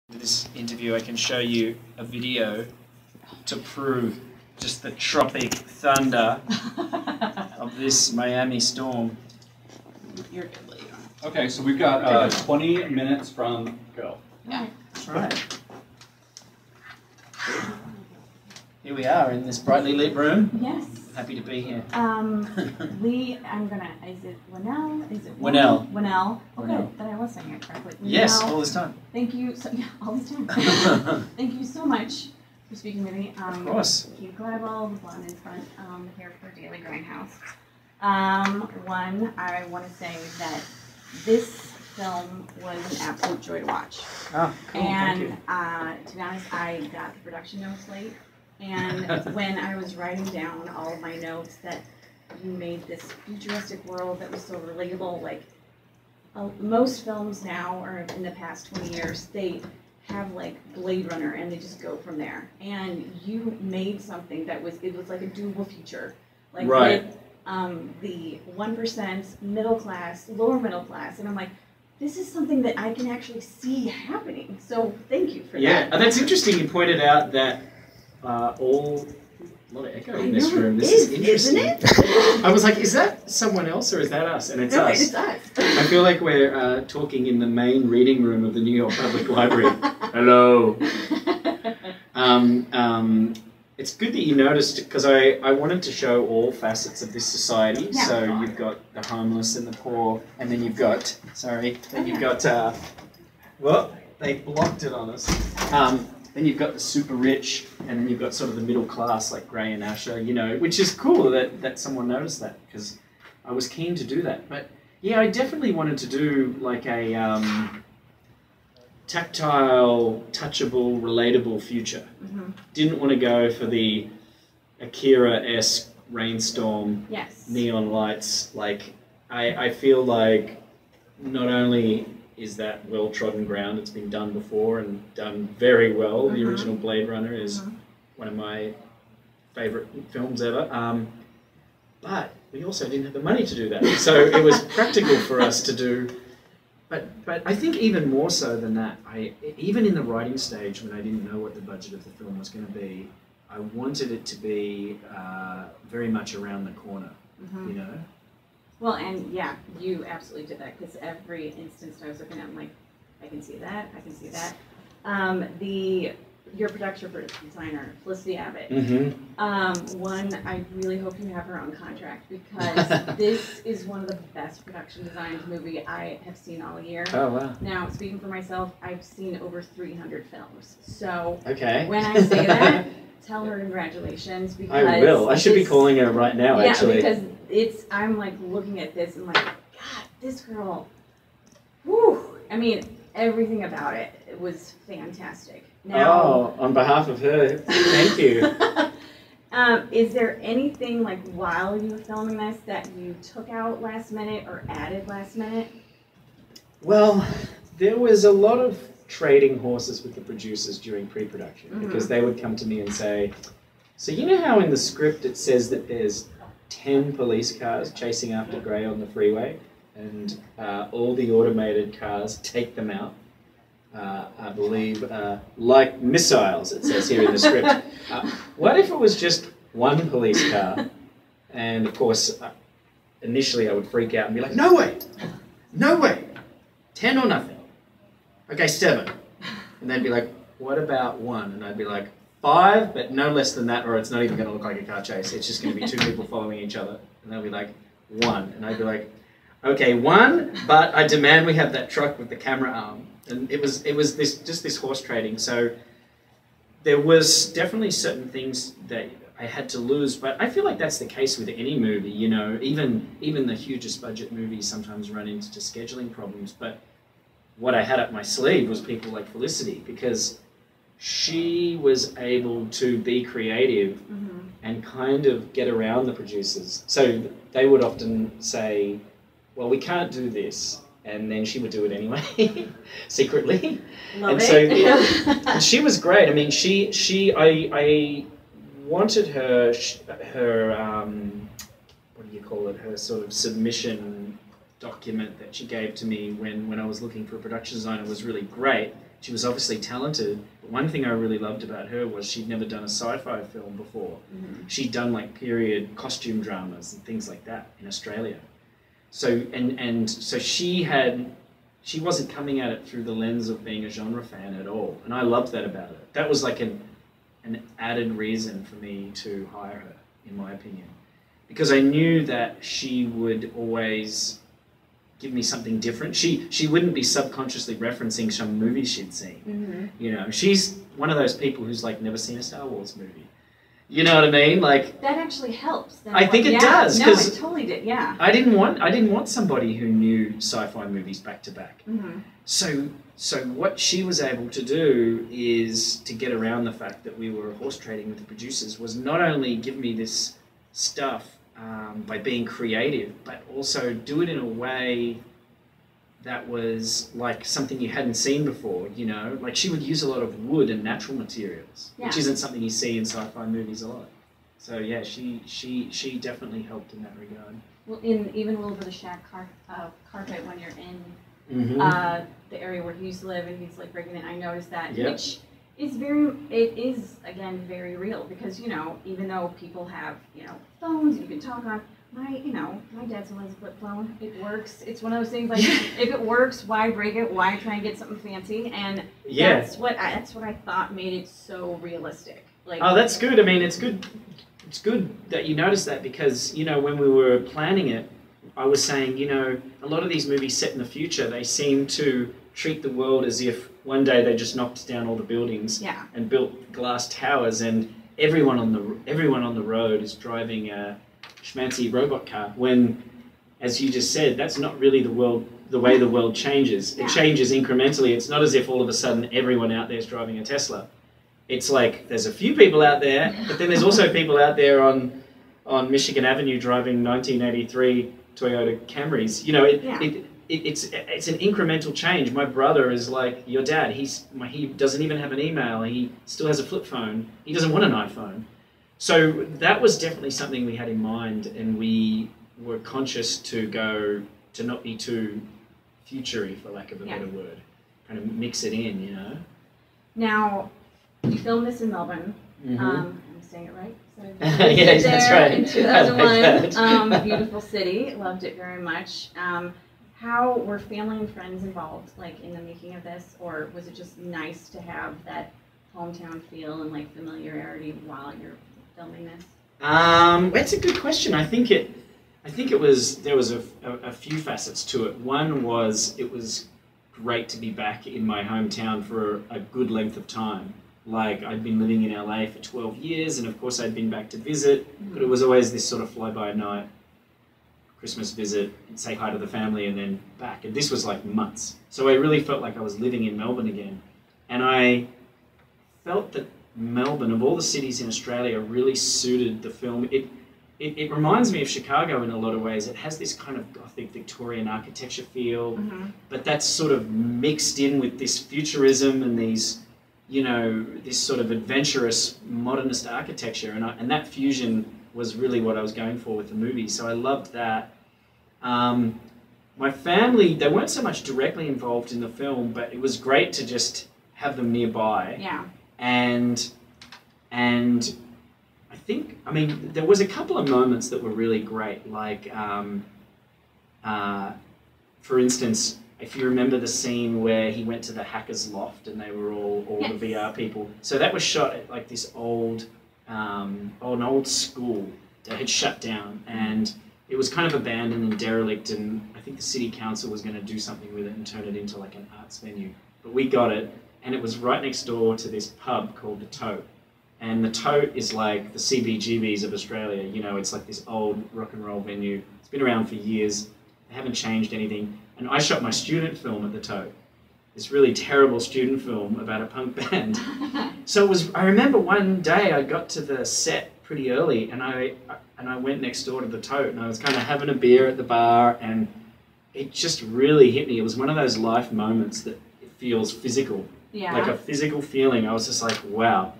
This interview, I can show you a video to prove just the tropic thunder of this Miami storm. You're good, Leigh. Okay, so we've got 20 minutes from go. Yeah. That's right. Here we are in this brightly lit room. Yes. Happy to be here. Leigh, is it Whannell? Is it Whannell. Whannell. Okay, Whannell. then I was saying it correctly. Yes, Whannell, all this time. Thank you, all this time. Thank you so much for speaking with me. Of course. Kate Gladwell, the blonde in front, here for Daily Grindhouse. One, I want to say that this film was an absolute joy to watch. Oh, cool. And thank you. to be honest, I got the production notes late. And when I was writing down all of my notes that you made this futuristic world that was so relatable, like most films now, or in the past 20 years, they have like Blade Runner and they just go from there. And you made something that was like a doable future. Like right. With the 1%, middle class, lower middle class. And I'm like, this is something that I can actually see happening. So thank you for that. Yeah, and that's interesting. You pointed out that a lot of echo in this room. This is interesting. Isn't it? I was like, is that someone else or is that us? And it's No, us. it's us. I feel like we're talking in the main reading room of the New York Public Library. Hello. It's good that you noticed, because I wanted to show all facets of this society. Yeah. So you've got the homeless and the poor, and then you've got, you've got, well, they blocked it on us. Then you've got the super rich, and then you've got sort of the middle class, like Gray and Asher, you know, which is cool that someone noticed that, because I was keen to do that. But yeah, I definitely wanted to do like a tactile, touchable, relatable future. Mm-hmm. Didn't want to go for the Akira-esque rainstorm, Yes. neon lights. Like, I feel like not only is that well-trodden ground, it's been done before and done very well. The original Blade Runner is one of my favourite films ever. But we also didn't have the money to do that. So it was practical for us to do. But I think even more so than that, even in the writing stage, when I didn't know what the budget of the film was going to be, I wanted it to be very much around the corner, you know? Well, and yeah, you absolutely did that, because every instance I was looking at, I'm like, I can see that, I can see that. Your production designer, Felicity Abbott, one, I really hope you have her on contract, because this is one of the best production designs movie I have seen all year. Oh, wow. Now, speaking for myself, I've seen over 300 films, so okay. when I say that, tell her congratulations, because I will. I should be calling her right now, actually. Yeah, because I'm like looking at this and like, God, this girl, whew. I mean, everything about it was fantastic. Now, on behalf of her, thank you. Is there anything like while you were filming this that you took out last minute or added last minute? Well, there was a lot of trading horses with the producers during pre-production, because they would come to me and say, so you know how in the script it says that there's 10 police cars chasing after Gray on the freeway, and all the automated cars take them out? I believe, like missiles, it says here in the script. What if it was just one police car? And of course, initially I would freak out and be like, no way, 10 or nothing. Okay, 7. And they'd be like, what about 1? And I'd be like, 5, but no less than that, or it's not even going to look like a car chase. It's just going to be 2 people following each other. And they'll be like, 1. And I'd be like, okay, 1, but I demand we have that truck with the camera arm. And it was this horse trading. So there was definitely certain things that I had to lose, but I feel like that's the case with any movie, you know. Even the hugest budget movies sometimes run into scheduling problems. But what I had up my sleeve was people like Felicity, because she was able to be creative and kind of get around the producers. So they would often say, well, we can't do this. And then she would do it anyway, secretly. Love and it. So and she was great. I mean, I wanted her what do you call it? Her sort of submission document that she gave to me when I was looking for a production designer was really great. she was obviously talented. But one thing I really loved about her was she'd never done a sci-fi film before. She'd done like period costume dramas and things like that in Australia. So so she wasn't coming at it through the lens of being a genre fan at all, and I loved that about her. That was like an added reason for me to hire her, in my opinion, because I knew that she would always give me something different. She wouldn't be subconsciously referencing some movie she'd seen. You know, she's one of those people who's like never seen a Star Wars movie. You know what I mean? Like that actually helps. I think it does. No, it totally did. Yeah. I didn't want somebody who knew sci-fi movies back to back. So what she was able to do is to get around the fact that we were horse trading with the producers was not only give me this stuff by being creative, but also do it in a way that was like something you hadn't seen before, you know? Like she would use a lot of wood and natural materials, which isn't something you see in sci-fi movies a lot. So yeah, she definitely helped in that regard. Well, in even a little bit of shag carpet when you're in the area where he used to live and he's like breaking it, I noticed that, which is again very real because, you know, even though people have, you know, phones you can talk on, my dad still has a flip phone. It works. It's one of those things like if it works, why break it? Why try and get something fancy? And that's what I thought made it so realistic. Like, oh, that's good. I mean, it's good. It's good that you noticed that because, you know, when we were planning it, I was saying, you know, a lot of these movies set in the future, they seem to treat the world as if one day they just knocked down all the buildings and built glass towers, and everyone on the road is driving a schmancy robot car. When, as you just said, that's not really the way the world changes. It changes incrementally. It's not as if all of a sudden everyone out there is driving a Tesla. It's like there's a few people out there, but then there's also people out there on Michigan Avenue driving 1983 Toyota Camrys. You know, it's an incremental change. My brother is like your dad. He doesn't even have an email. He still has a flip phone. He doesn't want an iPhone. So that was definitely something we had in mind, and we were conscious to not be too future-y, for lack of a better word. Kind of mix it in, you know. Now, you filmed this in Melbourne. I'm saying it right? So yes, that's right. In 2001, beautiful city. Loved it very much. How were family and friends involved, like in the making of this, or was it just nice to have that hometown feel and like familiarity while you're filming this? That's a good question. I think there was a few facets to it. One was it was great to be back in my hometown for a good length of time. Like I'd been living in LA for 12 years, and of course I'd been back to visit, but it was always this sort of fly-by-night Christmas visit, and say hi to the family, and then back. And this was like months. So I really felt like I was living in Melbourne again. And I felt that Melbourne, of all the cities in Australia, really suited the film. It reminds me of Chicago in a lot of ways. It has this kind of Gothic Victorian architecture feel, but that's sort of mixed in with this futurism and these, you know, this sort of adventurous modernist architecture, and that fusion was really what I was going for with the movie. So I loved that. My family, they weren't so much directly involved in the film, but it was great to just have them nearby. Yeah. And I think, I mean, there was a couple of moments that were really great. Like, for instance, if you remember the scene where he went to the hacker's loft and they were all the VR people. So that was shot at like this an old school that had shut down, and it was kind of abandoned and derelict, and I think the city council was going to do something with it and turn it into like an arts venue. But we got it, and it was right next door to this pub called The Tote. And The Tote is like the CBGBs of Australia. You know, it's like this old rock and roll venue. It's been around for years. They haven't changed anything. And I shot my student film at The Tote. This really terrible student film about a punk band. So I remember one day I got to the set pretty early, and I went next door to The Tote, and I was kind of having a beer at the bar, and it just really hit me. It was one of those life moments that it feels physical. Yeah. Like a physical feeling. I was just like, wow.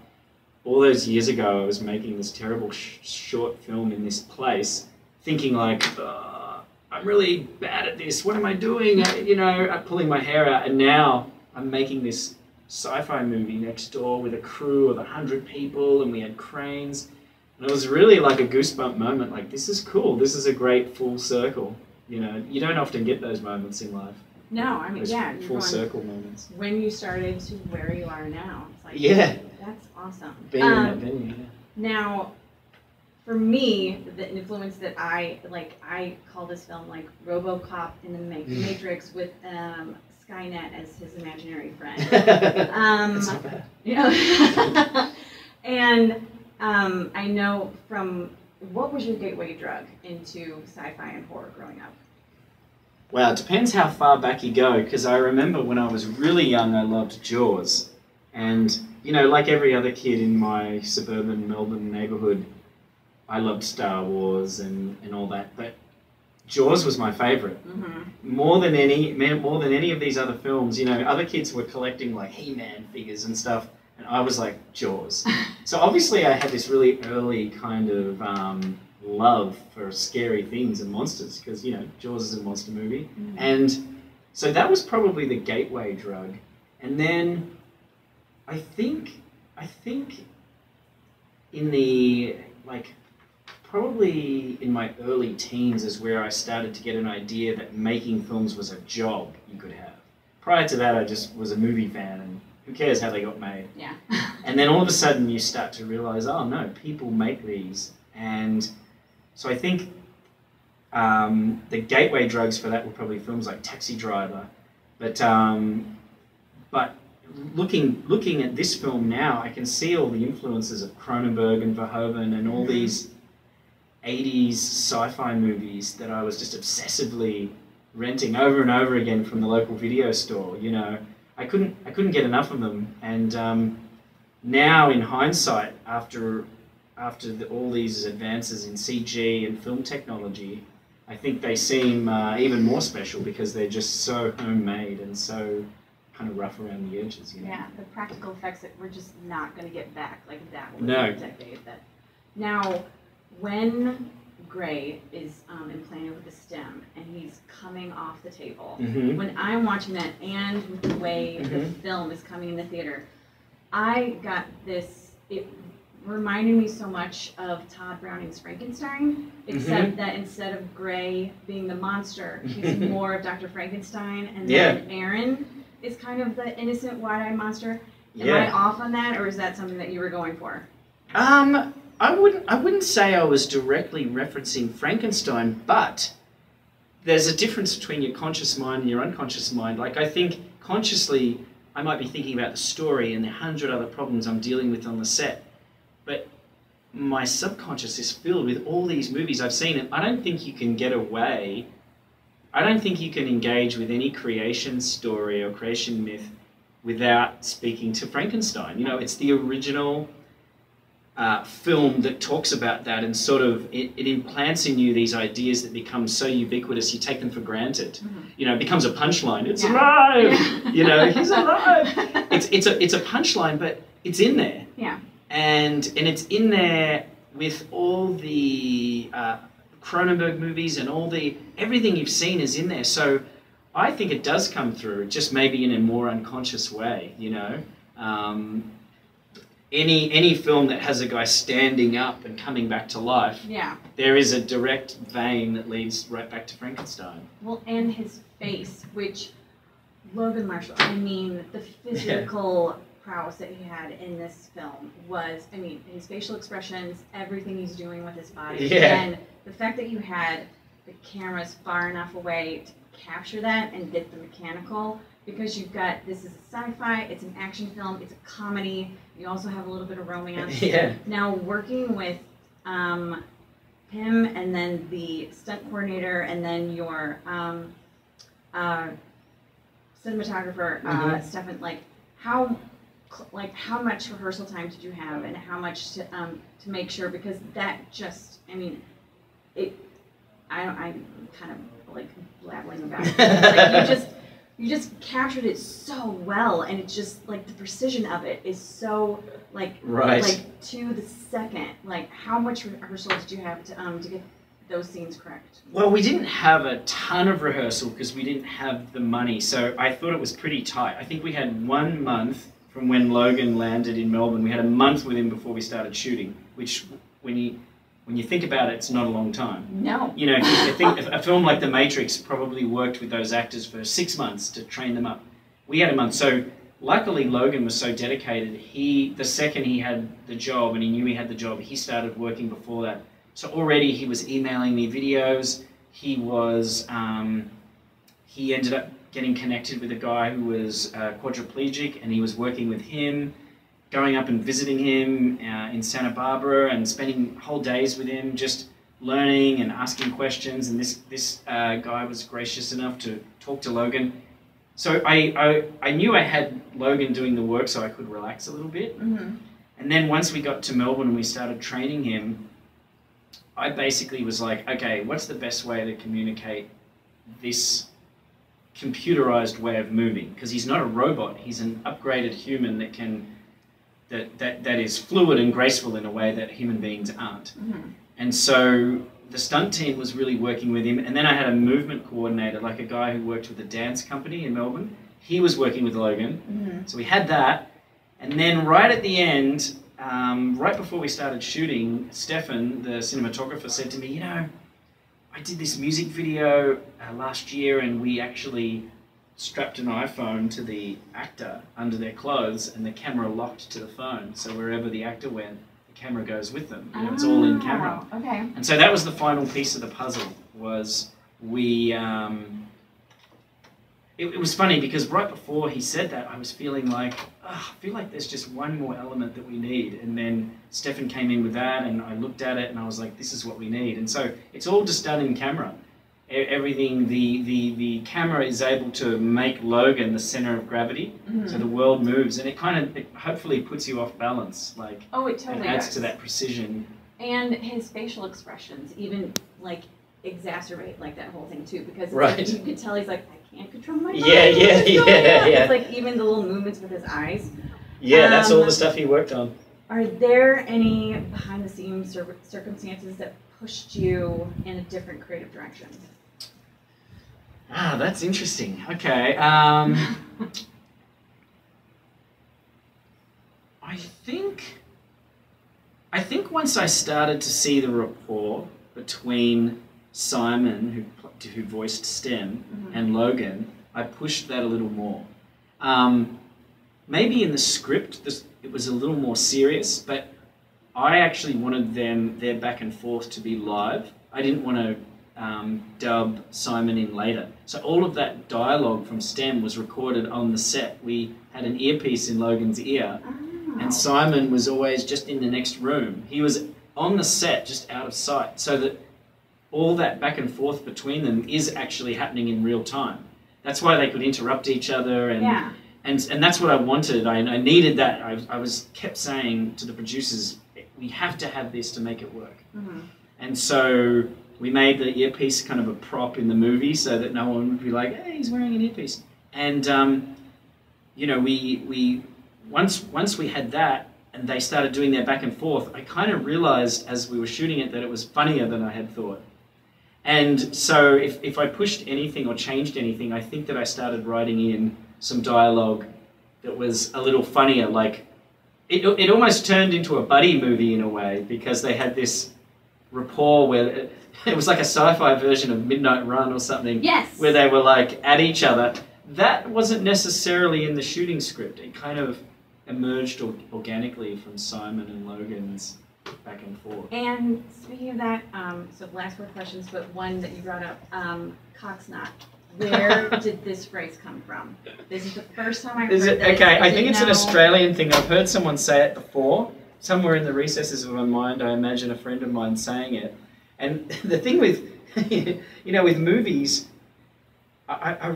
All those years ago, I was making this terrible short film in this place, thinking like, I'm really bad at this. What am I doing? I'm pulling my hair out, and now I'm making this sci-fi movie next door with a crew of 100 people, and we had cranes. And it was really like a goosebump moment. Like, this is cool. This is a great full circle. You know, you don't often get those moments in life. No, I mean, Those yeah. full circle moments. When you started to where you are now. It's like, Yeah. That's awesome. Being in that venue, yeah. Now, for me, the influence that I call this film like RoboCop in the Matrix with Skynet as his imaginary friend. That's not bad. You know, and I know from, what was your gateway drug into sci-fi and horror growing up? Well, it depends how far back you go, because I remember when I was really young, I loved Jaws. And, you know, like every other kid in my suburban Melbourne neighbourhood, I loved Star Wars and all that. But Jaws was my favourite. Mm-hmm. More than any of these other films. You know, other kids were collecting like He-Man figures and stuff, and I was like, Jaws. So obviously I had this really early kind of love for scary things and monsters, because, you know, Jaws is a monster movie. Mm-hmm. And so that was probably the gateway drug. And then I think in the, like, probably in my early teens is where I started to get an idea that making films was a job you could have. Prior to that, I just was a movie fan, and who cares how they got made? Yeah. And then all of a sudden you start to realize, oh no, people make these. And so I think the gateway drugs for that were probably films like Taxi Driver. But looking at this film now, I can see all the influences of Cronenberg and Verhoeven and all these 80s sci-fi movies that I was just obsessively renting over and over again from the local video store. You know, I couldn't get enough of them. And now, in hindsight, after all these advances in CG and film technology, I think they seem even more special because they're just so homemade and so kind of rough around the edges. You know? Yeah, the practical effects that we're just not going to get back like that was No. a decade. Now, when Gray is implanted with the stem and he's coming off the table, Mm-hmm. when I'm watching that and with the way the Mhm. film is coming in the theater, I got this, it reminded me so much of Todd Browning's Frankenstein, except that instead of Gray being the monster, he's more of Dr. Frankenstein, and then Aaron is kind of the innocent wide-eyed monster. Am I off on that, or is that something that you were going for? I wouldn't say I was directly referencing Frankenstein, but there's a difference between your conscious mind and your unconscious mind. Like, I think consciously I might be thinking about the story and the 100 other problems I'm dealing with on the set, but my subconscious is filled with all these movies I've seen, and I don't think you can get away. I don't think you can engage with any creation story or creation myth without speaking to Frankenstein. You know, it's the original film that talks about that, and sort of it implants in you these ideas that become so ubiquitous you take them for granted. Mm-hmm. You know, it becomes a punchline. It's alive. Yeah. You know, he's alive. It's a punchline, but it's in there. Yeah. And it's in there with all the Cronenberg movies and everything you've seen is in there. So I think it does come through, just maybe in a more unconscious way. You know. Any film that has a guy standing up and coming back to life, there is a direct vein that leads right back to Frankenstein. Well, and his face, which Logan Marshall, I mean, the physical prowess that he had in this film was, I mean, his facial expressions, everything he's doing with his body, and the fact that you had the cameras far enough away to capture that and get the mechanical, because you've got, this is a sci-fi, it's an action film, it's a comedy, you also have a little bit of romance. Now, working with him and then the stunt coordinator and then your cinematographer, Stefan, like how much rehearsal time did you have, and how much to make sure, because that just, I mean, I'm kind of like blabbling about it. Like you just captured it so well, and it's just like the precision of it is so like to the second. Like, how much rehearsal did you have to get those scenes correct? Well, we didn't have a ton of rehearsal because we didn't have the money, so I thought it was pretty tight. I think we had 1 month from when Logan landed in Melbourne. We had a month with him before we started shooting, which when you think about it, it's not a long time. No. You know, I think a film like The Matrix probably worked with those actors for 6 months to train them up. We had a month. So luckily Logan was so dedicated. The second he had the job and he knew he had the job, he started working before that. So already he was emailing me videos. He was, he ended up getting connected with a guy who was quadriplegic, and he was working with him, going up and visiting him in Santa Barbara and spending whole days with him, just learning and asking questions. And this guy was gracious enough to talk to Logan. So I knew I had Logan doing the work so I could relax a little bit. Mm-hmm. And then once we got to Melbourne and we started training him, I basically was like, okay, what's the best way to communicate this computerized way of moving? Because he's not a robot, he's an upgraded human that can that is fluid and graceful in a way that human beings aren't. Mm-hmm. And so the stunt team was really working with him, and then I had a movement coordinator, like a guy who worked with a dance company in Melbourne. He was working with Logan. Mm-hmm. So we had that, and then right at the end, right before we started shooting, Stefan, the cinematographer, said to me, you know, I did this music video last year, and we actually strapped an iPhone to the actor under their clothes, and the camera locked to the phone. So wherever the actor went, the camera goes with them. You know, it's all in camera. Okay. And so that was the final piece of the puzzle. Was we? It was funny because right before he said that, I was feeling like, I feel like there's just one more element that we need. And then Stefan came in with that, and I looked at it, and I was like, this is what we need. And so it's all just done in camera. Everything, the camera is able to make Logan the center of gravity, mm-hmm. so the world moves, and it hopefully puts you off balance, like. Oh, it totally adds does. to that precision. And his facial expressions even like exacerbate like that whole thing too, because Right. like, you could tell he's like, I can't control my body. Yeah. It's like even the little movements with his eyes. Yeah, that's all the stuff he worked on. Are there any behind the scenes circumstances that pushed you in a different creative direction? Ah, that's interesting. Okay. I think once I started to see the rapport between Simon, who voiced STEM, mm-hmm. and Logan, I pushed that a little more. Maybe in the script it was a little more serious, but I actually wanted their back and forth to be live. I didn't want to dub Simon in later. So all of that dialogue from STEM was recorded on the set. We had an earpiece in Logan's ear, and Simon was always just in the next room. He was on the set, just out of sight, so that all that back and forth between them is actually happening in real time. That's why they could interrupt each other, and that's what I wanted. I needed that. I was kept saying to the producers, we have to have this to make it work. Mm-hmm. And so we made the earpiece kind of a prop in the movie so that no one would be like, hey, he's wearing an earpiece. And, you know, once we had that and they started doing their back and forth, I kind of realized as we were shooting it that it was funnier than I had thought. And so if I pushed anything or changed anything, I think that I started writing in some dialogue that was a little funnier. Like, it almost turned into a buddy movie in a way, because they had this rapport where it was like a sci-fi version of Midnight Run or something. Yes. Where they were like at each other. That wasn't necessarily in the shooting script. It kind of emerged organically from Simon and Logan's back and forth. And speaking of that, so last 4 questions, but one that you brought up, Coxnot. Where did this phrase come from? This is the first time I've heard this. Okay, I think it's an Australian thing. I've heard someone say it before. Somewhere in the recesses of my mind, I imagine a friend of mine saying it. And the thing with, you know, with movies,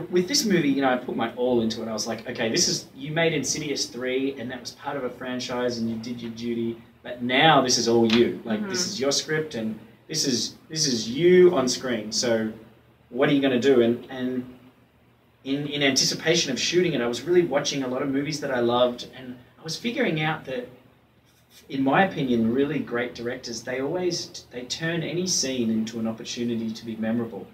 with this movie, you know, I put my all into it. I was like, okay, you made Insidious 3, and that was part of a franchise, and you did your duty. But now this is all you. Like, this is your script, and this is you on screen. So what are you going to do? And in anticipation of shooting it, I was really watching a lot of movies that I loved, and I was figuring out that, in my opinion, really great directors, they turn any scene into an opportunity to be memorable.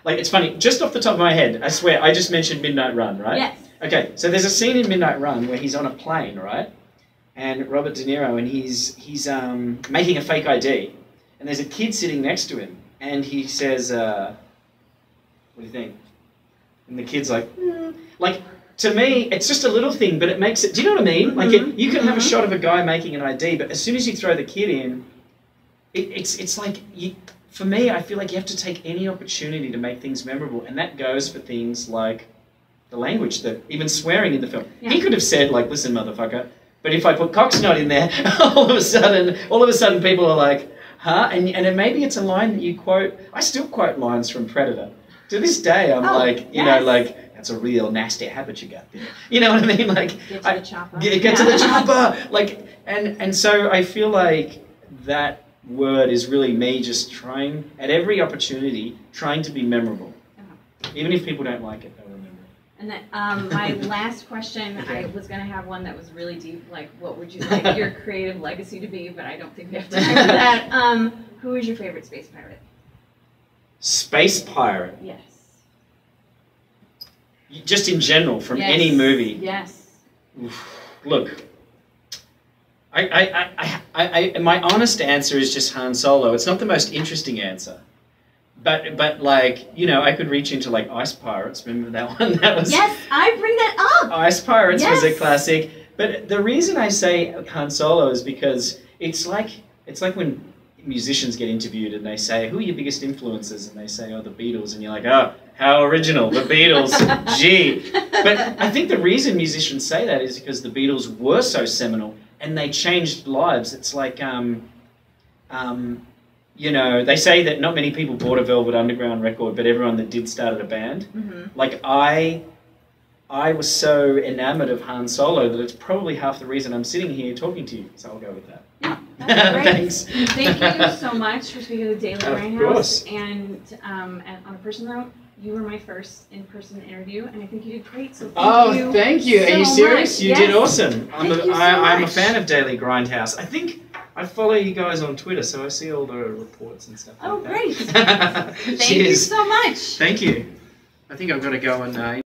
Like, it's funny, just off the top of my head, I swear, I just mentioned Midnight Run, right? Yes. Okay, so there's a scene in Midnight Run where he's on a plane, right? And Robert De Niro, and he's making a fake ID. And there's a kid sitting next to him. And he says, what do you think? And the kid's like, Like, to me, it's just a little thing, but it makes it, do you know what I mean? Like, you can have a shot of a guy making an ID, but as soon as you throw the kid in, it's like, for me, I feel like you have to take any opportunity to make things memorable. And that goes for things like the language, even swearing in the film. Yeah. He could have said, like, listen, motherfucker. But if I put Cocksnot in there, all of a sudden people are like, huh? And maybe it's a line that you quote. I still quote lines from Predator. To this day, I'm you know, like, that's a real nasty habit you got there. You know what I mean? Like, get to the chopper. Get to the chopper. Like, and so I feel like that word is really me just trying, at every opportunity, trying to be memorable. Even if people don't like it, they'll remember it. And then my last question, I was going to have one that was really deep, like, what would you like your creative legacy to be? But I don't think we have time for that. Who is your favorite space pirate? Space pirate? Yes. Just in general, from any movie? Yes. Look, my honest answer is just Han Solo. It's not the most interesting answer. But like, you know, I could reach into like Ice Pirates. Remember that one? That was, yes, I bring that up. Ice Pirates was a classic. But the reason I say Han Solo is because it's like when musicians get interviewed and they say, who are your biggest influences? And they say, oh, the Beatles. And you're like, oh, how original, the Beatles, gee. But I think the reason musicians say that is because the Beatles were so seminal and they changed lives. It's like, you know, they say that not many people bought a Velvet Underground record, but everyone that did started a band. Like, I was so enamored of Han Solo that it's probably half the reason I'm sitting here talking to you. So I'll go with that. Yeah, that's great. Thanks. Thank you so much for speaking of the Daily Grindhouse. Of course. And on a personal note, you were my first in-person interview, and I think you did great. So thank you. Are you serious? Much. You did awesome. I'm a fan of Daily Grindhouse. I think I follow you guys on Twitter, so I see all the reports and stuff. Oh, like great. That. Thank you so much. Thank you. I think I've got to go and